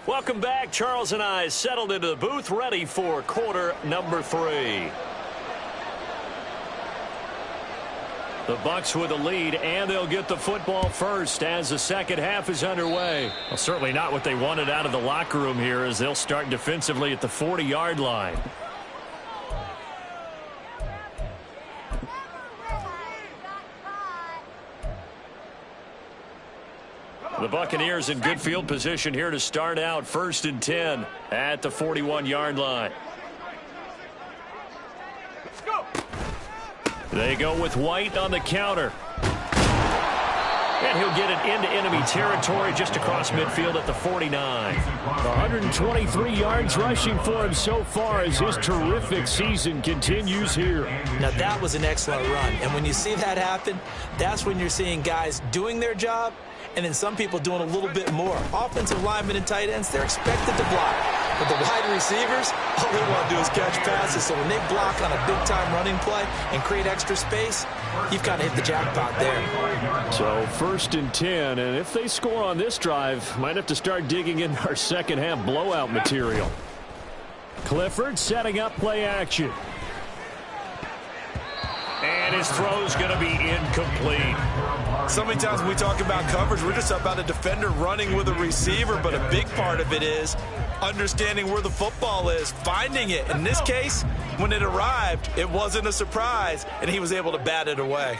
Welcome back. Charles and I settled into the booth, ready for quarter number 3. The Bucs with the lead, and they'll get the football first as the second half is underway. Well, certainly not what they wanted out of the locker room here, as they'll start defensively at the 40-yard line. The Buccaneers in good field position here to start out, 1st and 10 at the 41-yard line. Let's go. They go with White on the counter. And he'll get it into enemy territory just across midfield at the 49. 123 yards rushing for him so far as his terrific season continues here. Now that was an excellent run. And when you see that happen, that's when you're seeing guys doing their job and then some people doing a little bit more. Offensive linemen and tight ends, they're expected to block. But the wide receivers, all they want to do is catch passes. So when they block on a big-time running play and create extra space, you've kind of hit the jackpot there. So 1st and 10, and if they score on this drive, might have to start digging in our second half blowout material. Clifford setting up play action. And his throw's going to be incomplete. So many times when we talk about coverage, we're just about a defender running with a receiver, but a big part of it is understanding where the football is, finding it. In this case, when it arrived, it wasn't a surprise, and he was able to bat it away.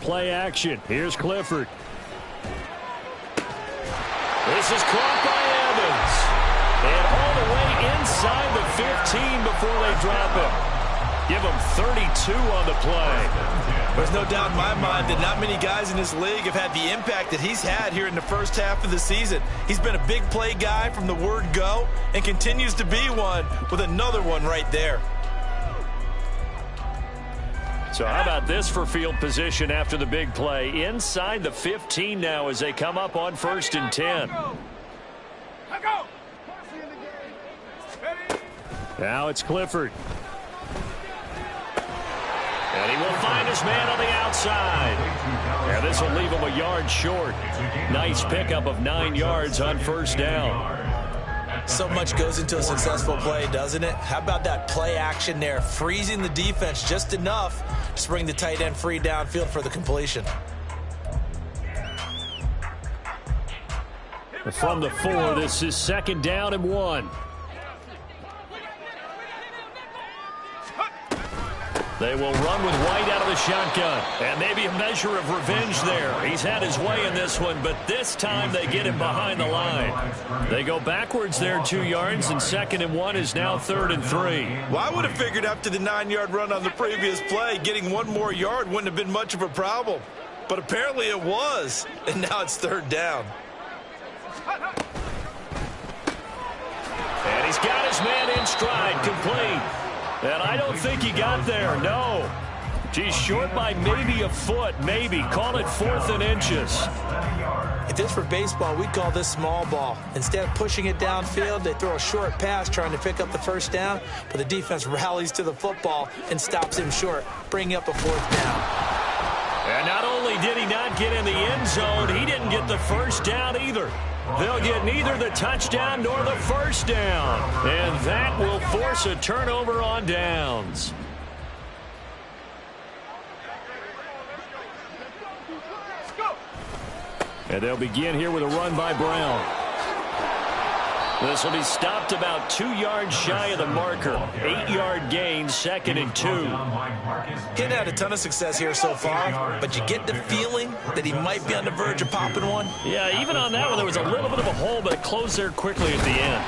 Play action. Here's Clifford. This is caught by Evans. And all the way inside the 15 before they drop him. Give him 32 on the play. There's no doubt in my mind that not many guys in this league have had the impact that he's had here in the first half of the season. He's been a big play guy from the word go and continues to be one with another one right there. So how about this for field position after the big play? Inside the 15 now as they come up on 1st and 10. Now it's Clifford. And he will find his man on the outside. And this will leave him a yard short. Nice pickup of 9 yards on 1st down. So much goes into a successful play, doesn't it? How about that play action there, freezing the defense just enough to bring the tight end free downfield for the completion. From the 4, this is 2nd down and 1. They will run with White out of the shotgun. And maybe a measure of revenge there. He's had his way in this one, but this time they get him behind the line. They go backwards there 2 yards, and 2nd and 1 is now 3rd and 3. Well, I would have figured after the 9-yard run on the previous play, getting 1 more yard wouldn't have been much of a problem. But apparently it was, and now it's 3rd down. And he's got his man in stride, complete. And I don't think he got there, no. He's short by maybe a foot, maybe. Call it 4th and inches. If this were baseball, we'd call this small ball. Instead of pushing it downfield, they throw a short pass trying to pick up the 1st down, but the defense rallies to the football and stops him short, bringing up a 4th down. And not only did he not get in the end zone, he didn't get the 1st down either. They'll get neither the touchdown nor the 1st down. And that will force a turnover on downs. And they'll begin here with a run by Brown. This will be stopped about 2 yards shy of the marker. 8-yard gain, 2nd and 2. He's had a ton of success here so far, but you get the feeling that he might be on the verge of popping one. Yeah, even on that one, there was a little bit of a hole, but it closed there quickly at the end.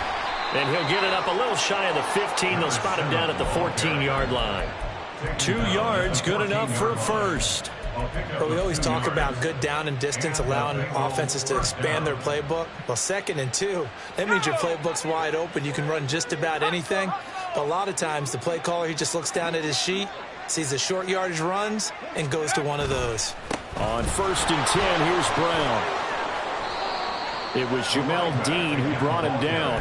And he'll get it up a little shy of the 15. They'll spot him down at the 14-yard line. 2 yards, good enough for a first. But we always talk about good down and distance, allowing offenses to expand their playbook. Well, 2nd and 2, that means your playbook's wide open. You can run just about anything. But a lot of times, the play caller, he just looks down at his sheet, sees the short yardage runs, and goes to one of those. On 1st and 10, here's Brown. It was Jamel Dean who brought him down.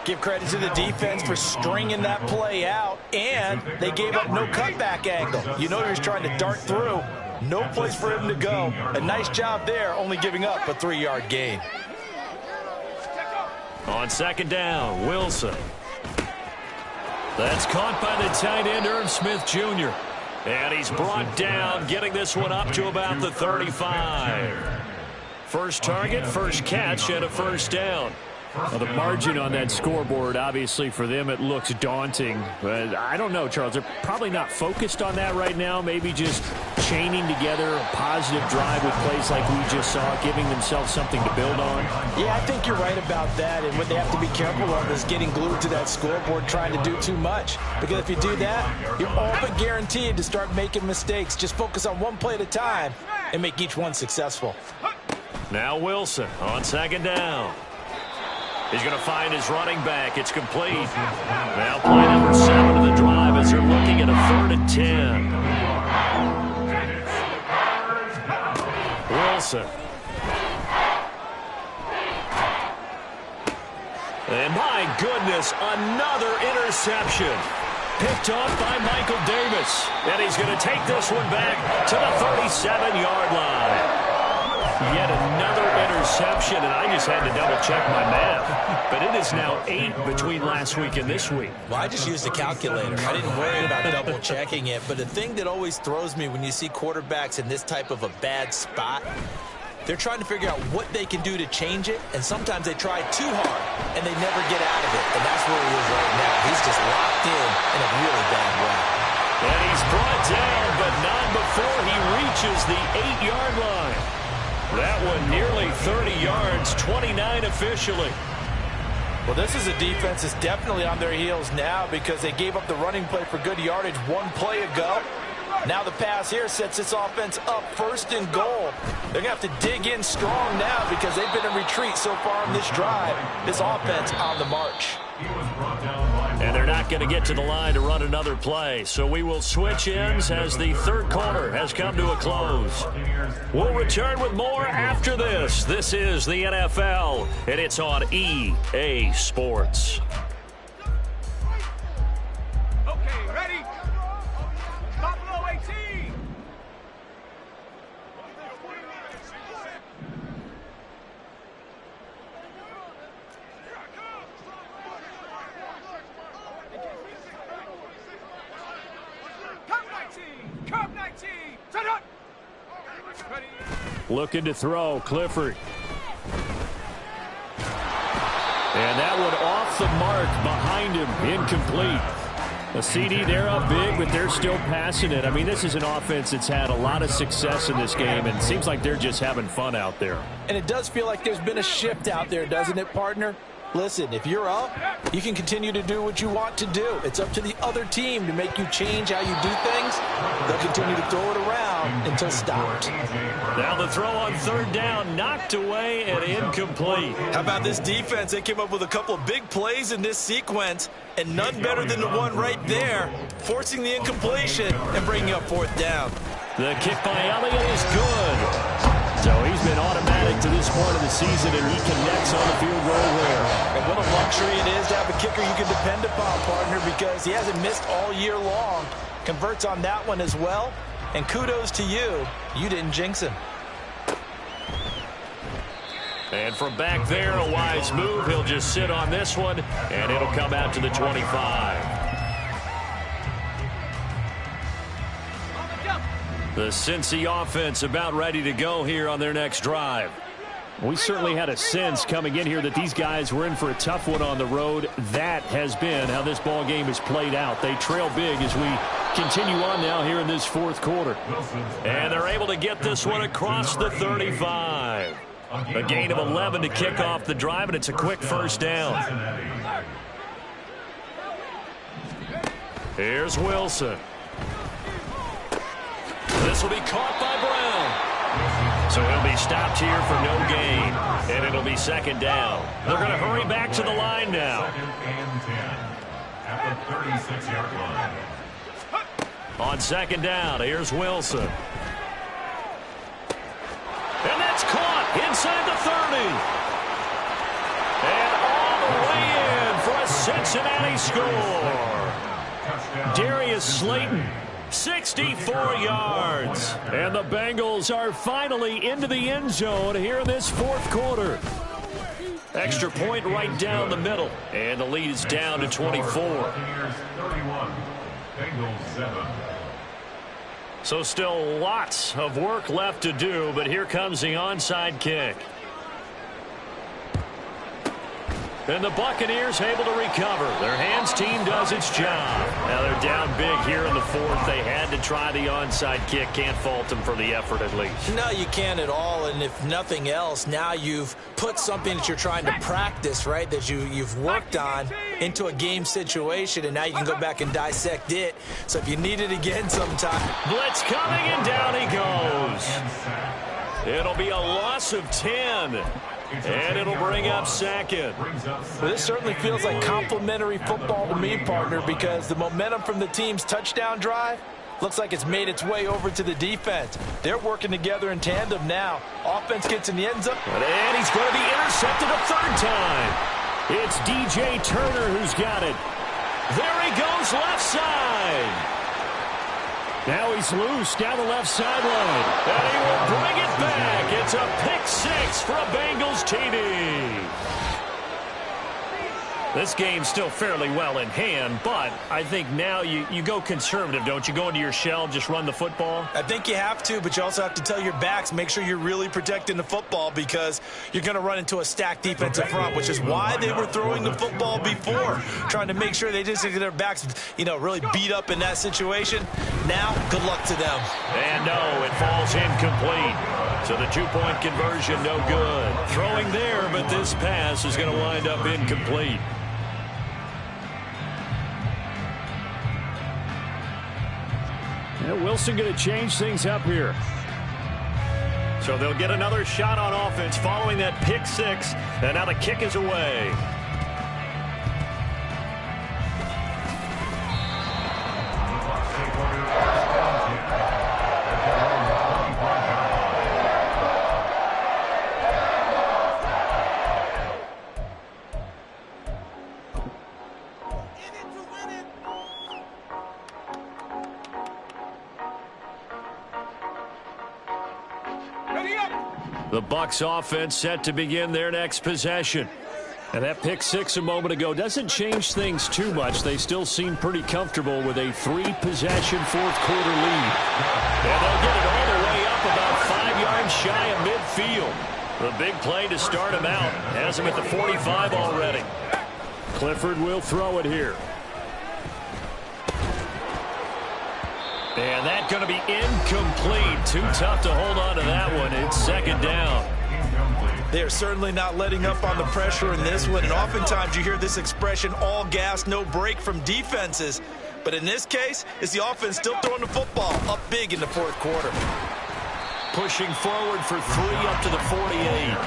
Give credit to the defense for stringing that play out, and they gave up no cutback angle. You know he was trying to dart through. No place for him to go. A nice job there, only giving up a 3-yard gain. On second down, Wilson. That's caught by the tight end, Irv Smith Jr. And he's brought down, getting this one up to about the 35. First target, first catch, and a first down. Well, the margin on that scoreboard, obviously for them it looks daunting. But I don't know, Charles. They're probably not focused on that right now. Maybe just chaining together a positive drive with plays like we just saw, giving themselves something to build on. Yeah, I think you're right about that. And what they have to be careful of is getting glued to that scoreboard trying to do too much. Because if you do that, you're all but guaranteed to start making mistakes. Just focus on one play at a time and make each one successful. Now Wilson on second down. He's going to find his running back. It's complete. Now play number 7 of the drive as they're looking at a 3rd and 10. Wilson. And my goodness, another interception. Picked off by Michael Davis. And he's going to take this one back to the 37-yard line. Yet another interception, and I just had to double-check my math. But it is now 8 between last week and this week. Well, I just used a calculator. I didn't worry about double-checking it. But the thing that always throws me when you see quarterbacks in this type of a bad spot, they're trying to figure out what they can do to change it, and sometimes they try too hard, and they never get out of it. And that's where he is right now. He's just locked in a really bad way. And he's brought down, but not before he reaches the 8-yard line. That one nearly 30 yards, 29 officially. Well, this is a defense that's definitely on their heels now because they gave up the running play for good yardage one play ago. Now the pass here sets this offense up 1st and goal. They're going to have to dig in strong now because they've been in retreat so far on this drive. This offense on the march. And they're not going to get to the line to run another play. So we will switch ends as the 3rd quarter has come to a close. We'll return with more after this. This is the NFL, and it's on EA Sports. Okay, ready? Buffalo 18. Come 19. Set up. Ready. Looking to throw, Clifford. And that one off the mark behind him, incomplete. A CD, they're up big, but they're still passing it. I mean, this is an offense that's had a lot of success in this game, and it seems like they're just having fun out there. And it does feel like there's been a shift out there, doesn't it, partner? Listen, if you're up, you can continue to do what you want to do. It's up to the other team to make you change how you do things. They'll continue to throw it around until stopped. Now the throw on 3rd down, knocked away and incomplete. How about this defense? They came up with a couple of big plays in this sequence, and none better than the one right there, forcing the incompletion and bringing up 4th down. The kick by Elliott is good. So he's been automatic to this point of the season, and he connects on the field goal there. And what a luxury it is to have a kicker you can depend upon, partner, because he hasn't missed all year long. Converts on that one as well. And kudos to you. You didn't jinx him. And from back there, a wise move. He'll just sit on this one, and it'll come out to the 25. The Cincy offense about ready to go here on their next drive. We certainly had a sense coming in here that these guys were in for a tough one on the road. That has been how this ball game has played out. They trail big as we continue on now here in this 4th quarter. And they're able to get this one across the 35. A gain of 11 to kick off the drive, and it's a quick 1st down. Here's Wilson. This will be caught by Brown. So he'll be stopped here for no gain. And it'll be 2nd down. They're going to hurry back to the line now. At the 36-yard line. On 2nd down, here's Wilson. And that's caught inside the 30. And all the way in for a Cincinnati score. Darius Slayton 64 yards. And the Bengals are finally into the end zone here in this fourth quarter. Extra point right down the middle. And the lead is down to 24. So still lots of work left to do, but here comes the onside kick. And the Buccaneers able to recover. Their hands team does its job. Now they're down big here in the fourth. They had to try the onside kick. Can't fault them for the effort at least. No, you can't at all. And if nothing else, now you've put something that you're trying to practice, right, that you've worked on into a game situation, and now you can go back and dissect it. So if you need it again sometime. Blitz coming, and down he goes. It'll be a loss of 10. And it'll bring up second. Well, this certainly feels like complimentary football to me, partner, because the momentum from the team's touchdown drive looks like it's made its way over to the defense. They're working together in tandem now. Offense gets in the end zone. And he's going to be intercepted a third time. It's DJ Turner who's got it. There he goes, left side. Now he's loose down the left sideline. And he will bring it back. It's a pick six for a Bengals TD. This game's still fairly well in hand, but I think now you go conservative, don't you? Go into your shell, just run the football? I think you have to, but you also have to tell your backs, make sure you're really protecting the football because you're going to run into a stacked defensive front, which is why they were throwing the football before, trying to make sure they didn't get their backs, really beat up in that situation. Now, good luck to them. And no, it falls incomplete. So the two-point conversion, no good. Throwing there, but this pass is going to wind up incomplete. And Wilson going to change things up here. So they'll get another shot on offense following that pick six. And now the kick is away. The Bucs offense set to begin their next possession. And that pick six a moment ago doesn't change things too much. They still seem pretty comfortable with a three-possession fourth-quarter lead. And they'll get it all the way up about 5 yards shy of midfield. The big play to start him out. Has him at the 45 already. Clifford will throw it here. And that's going to be incomplete. Too tough to hold on to that one. It's second down. They're certainly not letting up on the pressure in this one. And oftentimes you hear this expression, all gas, no break from defenses. But in this case, it's the offense still throwing the football up big in the fourth quarter. Pushing forward for 3 up to the 48.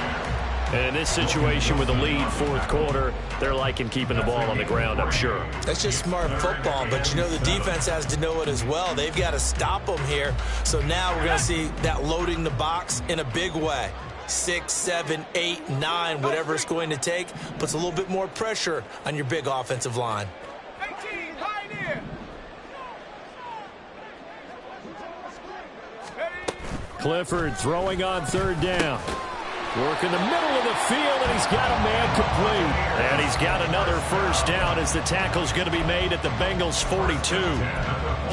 And in this situation with the lead fourth quarter, they're liking keeping the ball on the ground, I'm sure. That's just smart football, but the defense has to know it as well. They've got to stop them here. So now we're going to see that loading the box in a big way. 6, 7, 8, 9, whatever it's going to take, puts a little bit more pressure on your big offensive line. 18, Pioneer. Clifford throwing on third down. Working the middle of the field, and he's got a man complete. And he's got another first down as the tackle's going to be made at the Bengals 42.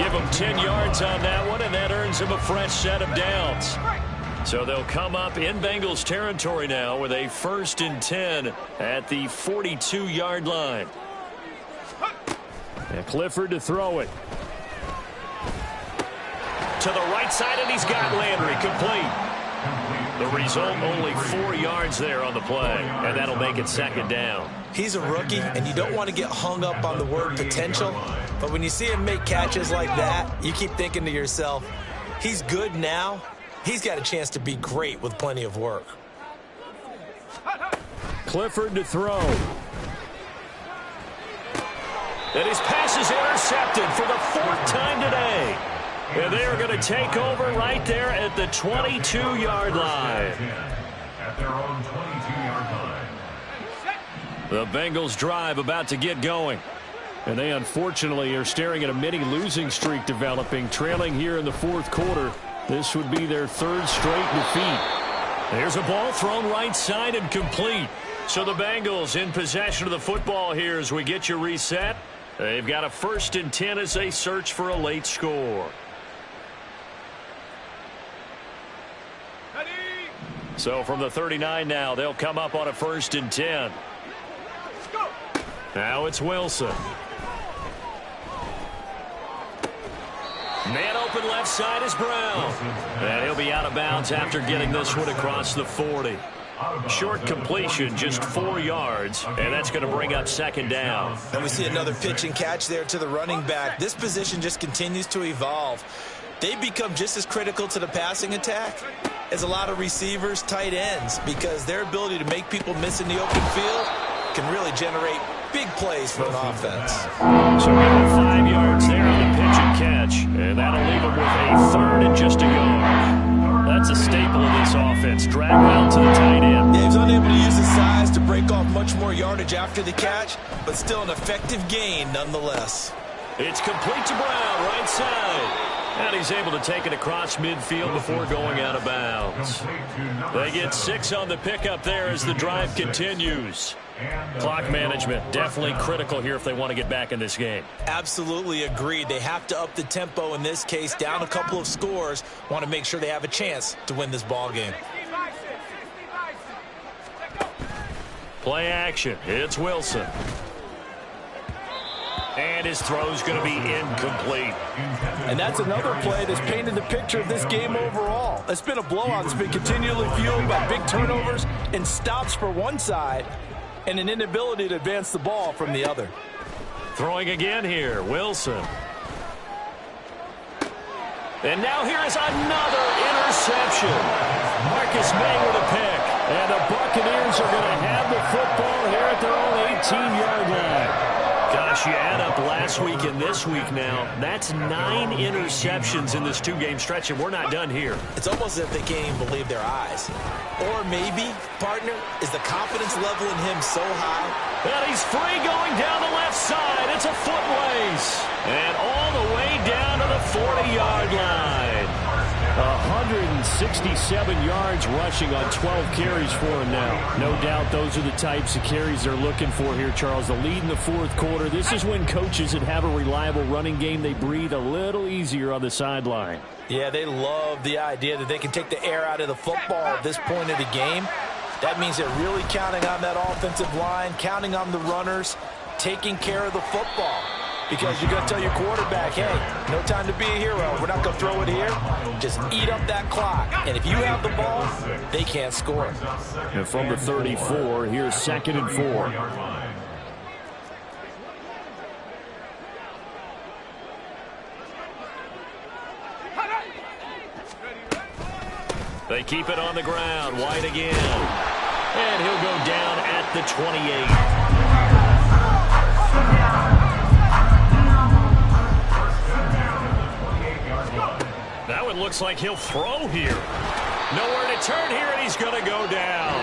Give him 10 yards on that one, and that earns him a fresh set of downs. So they'll come up in Bengals territory now with a 1st and 10 at the 42-yard line. And Clifford to throw it. To the right side, and he's got Landry complete. The result, only 4 yards there on the play, and that'll make it second down. He's a rookie, and you don't want to get hung up on the word potential, but when you see him make catches like that, you keep thinking to yourself, he's good now. He's got a chance to be great with plenty of work. Clifford to throw. And his pass is intercepted for the 4th time today. And they are going to take over right there at the 22-yard line. At their own 22-yard line. The Bengals drive about to get going. And they unfortunately are staring at a mini losing streak developing, trailing here in the fourth quarter. This would be their third straight defeat. There's a ball thrown right side and complete. So the Bengals in possession of the football here as we get you reset. They've got a 1st and 10 as they search for a late score. So from the 39 now, they'll come up on a 1st and 10. Now it's Wilson. Man open left side is Brown. And he'll be out of bounds after getting this one across the 40. Short completion, just 4 yards, and that's going to bring up 2nd down. And we see another pitch and catch there to the running back. This position just continues to evolve. They become just as critical to the passing attack as a lot of receivers, tight ends, because their ability to make people miss in the open field can really generate big plays for an offense. So we have 5 yards there on the pitch and catch, and that'll leave them with a 3rd and just a yard. That's a staple of this offense. Drag round to the tight end. Yeah, he was unable to use his size to break off much more yardage after the catch, but still an effective gain nonetheless. It's complete to Brown, right side. And he's able to take it across midfield before going out of bounds. They get 6 on the pickup there as the drive continues. Clock management definitely critical here if they want to get back in this game. Absolutely agreed. They have to up the tempo in this case, down a couple of scores. Want to make sure they have a chance to win this ball game. Play action. It's Wilson. And his throw's going to be incomplete. And that's another play that's painted the picture of this game overall. It's been a blowout that's been continually fueled by big turnovers and stops for one side and an inability to advance the ball from the other. Throwing again here, Wilson. And now here is another interception. Marcus May with a pick. And the Buccaneers are going to have the football here at their own 18-yard line. Gosh, you add up last week and this week now, that's 9 interceptions in this 2-game stretch, and we're not done here. It's almost as if they can't even believe their eyes. Or maybe, partner, is the confidence level in him so high? And he's free going down the left side. It's a foot race. And all the way down to the 40-yard line. 167 yards rushing on 12 carries for him now. No doubt those are the types of carries they're looking for here, Charles. The lead in the fourth quarter. This is when coaches that have a reliable running game, they breathe a little easier on the sideline. Yeah, they love the idea that they can take the air out of the football at this point of the game. That means they're really counting on that offensive line, counting on the runners, taking care of the football. Because you're going to tell your quarterback, hey, no time to be a hero. We're not going to throw it here. Just eat up that clock. And if you have the ball, they can't score. And from the 34, here's 2nd and 4. They keep it on the ground. White again. And he'll go down at the 28. Now it looks like he'll throw here. Nowhere to turn here, and he's going to go down.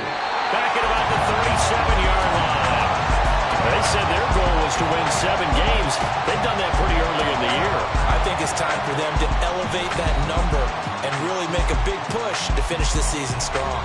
Back at about the 37-yard line. They said their goal was to win 7 games. They've done that pretty early in the year. I think it's time for them to elevate that number and really make a big push to finish the season strong.